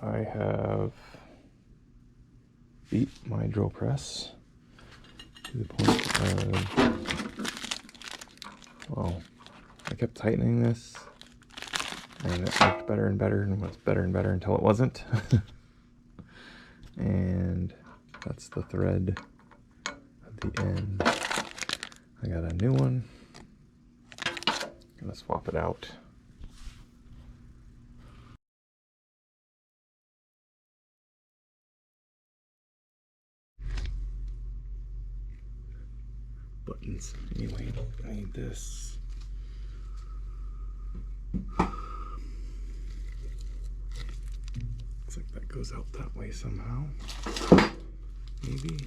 I have beat my drill press to the point of, well, I kept tightening this and it looked better and better and was better and better until it wasn't. And that's the thread at the end. I got a new one. Gonna swap it out. Buttons. Anyway, I need this. Looks like that goes out that way somehow. Maybe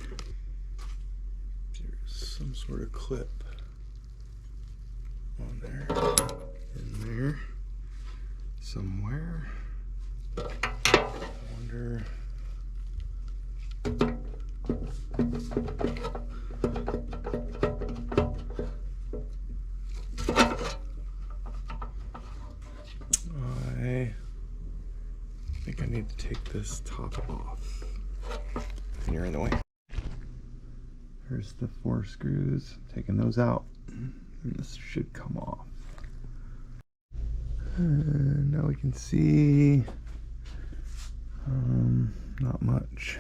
there's some sort of clip on there, in there, somewhere. I wonder. I think I need to take this top off. And you're in the way. Here's the 4 screws. Taking those out. And this should come off. And now we can see not much.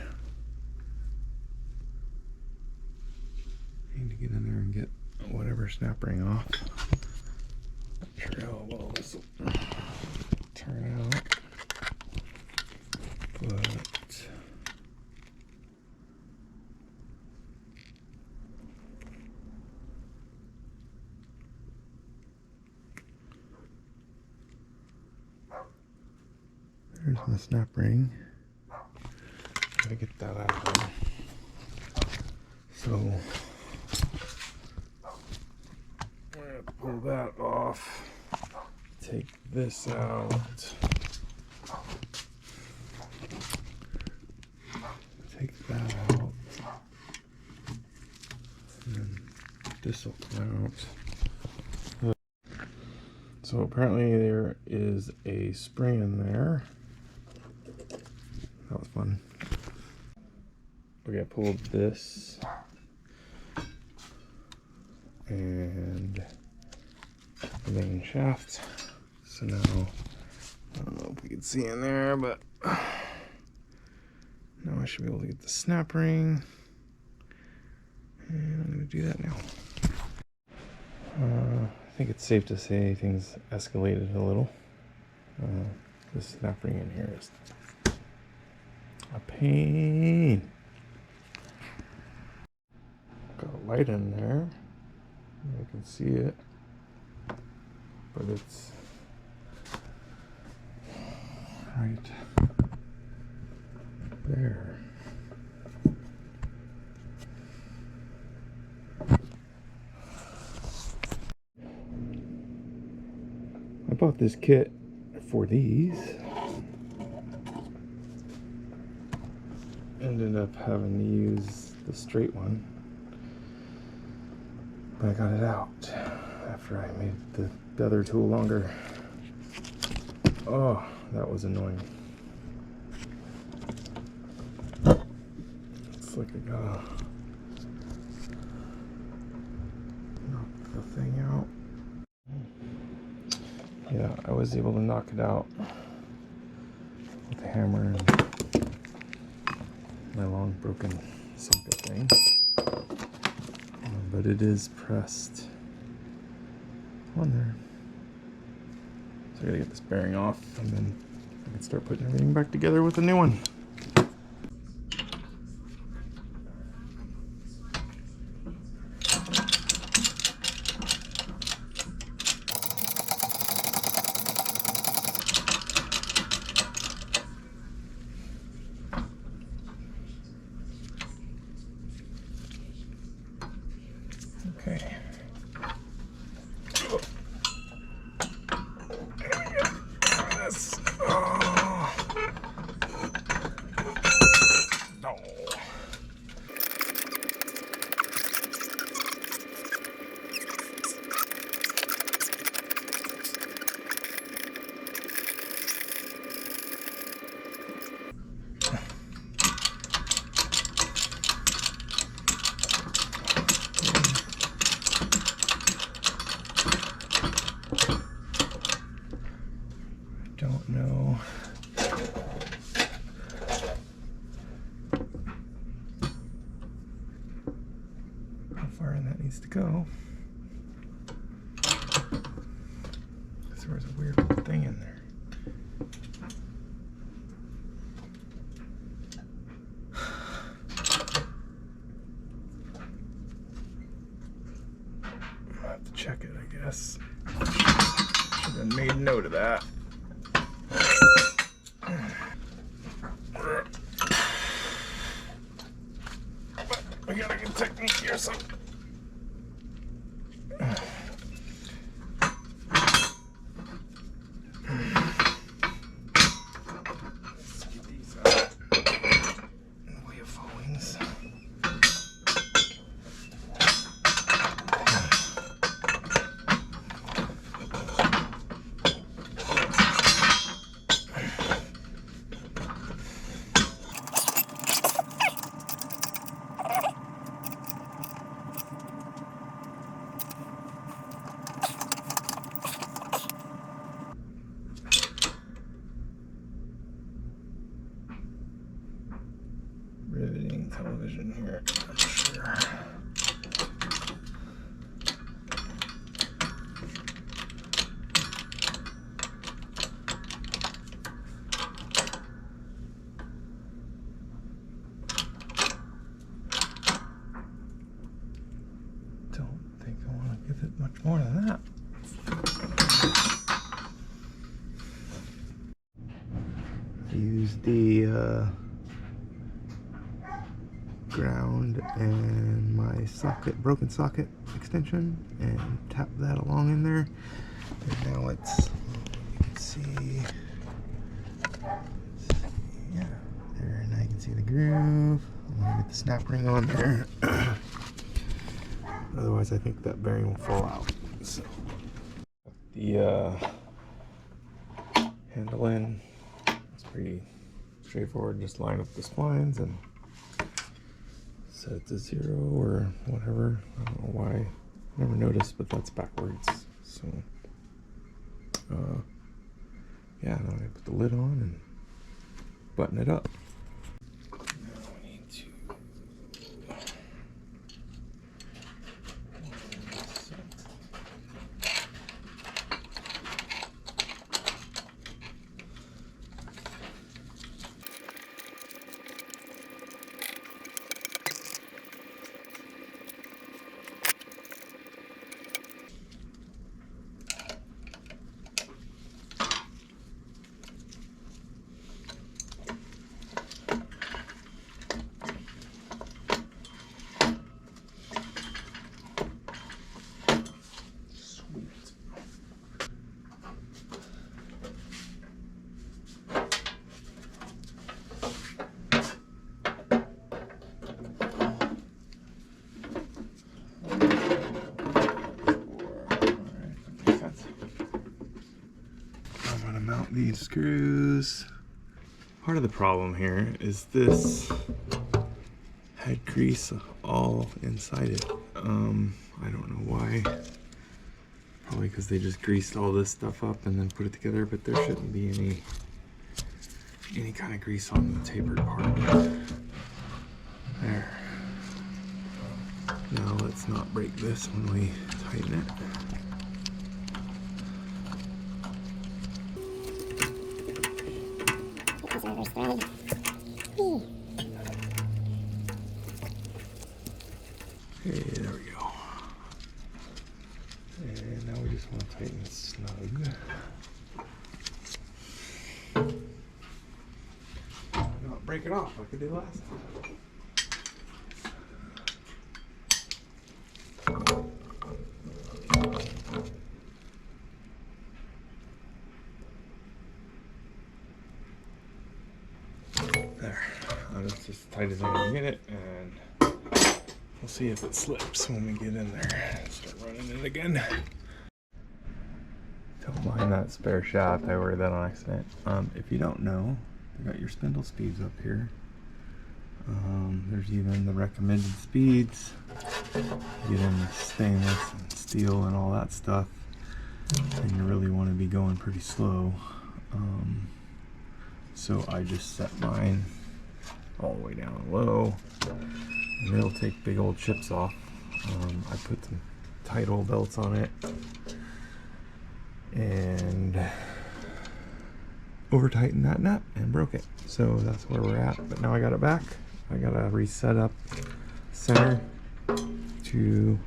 Need to get in there and get whatever snap ring off. Not sure how well this will turn out, but there's the snap ring. Gotta get that out of there. So I'm gonna pull that off. Take this out. Take that out. And then this will come out. So apparently there is a spring in there. That was fun. Okay, I pulled this and the main shaft. So now, I don't know if we can see in there, but now I should be able to get the snap ring. And I'm going to do that now. I think it's safe to say things escalated a little. This snap ring in here is a pain. Got a light in there. You can see it, but it's right there. I bought this kit for these. Ended up having to use the straight one, but I got it out after I made the other tool longer. Oh, that was annoying. It's like I gotta knock the thing out. Yeah, I was able to knock it out with a hammer and my long broken Simca thing. But it is pressed on there. So I gotta get this bearing off and then I can start putting everything back together with a new one. Okay. Don't know. How far in that needs to go. There was a weird little thing in there. I'll have to check it, I guess. Should have made note of that. We got a good technique here, so. Let's get these out in the way of fallings. Riveting television here, I'm sure. Don't think I want to give it much more than that. Use the ground and my socket, broken socket extension, and tap that along in there. And now it's, you can see, yeah, there, now you can see the groove. I'm gonna get the snap ring on there. Otherwise I think that bearing will fall out. So the handle in, it's pretty straightforward. Just line up the splines and set it to 0 or whatever. I don't know why. Never noticed, but that's backwards. So yeah, now I put the lid on and button it up. Now I need to mount these screws. Part of the problem here is this had grease all inside it. I don't know why. Probably because they just greased all this stuff up and then put it together, but there shouldn't be any kind of grease on the tapered part. There. Now let's not break this when we tighten it. Okay, there we go. And now we just want to tighten it snug. Not break it off like I did last time. There. That's just as tight as I can get it, and we'll see if it slips when we get in there. Start running it again. Don't mind that spare shaft. I ordered that on accident. If you don't know, you got your spindle speeds up here. There's even the recommended speeds. You get into stainless and steel and all that stuff. and you really want to be going pretty slow. So I just set mine all the way down low, and it'll take big old chips off. I put some tight old belts on it and over tightened that nut and broke it. So that's where we're at, but now I got it back. I gotta reset up center to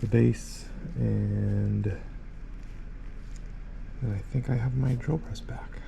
the base, and then I think I have my drill press back.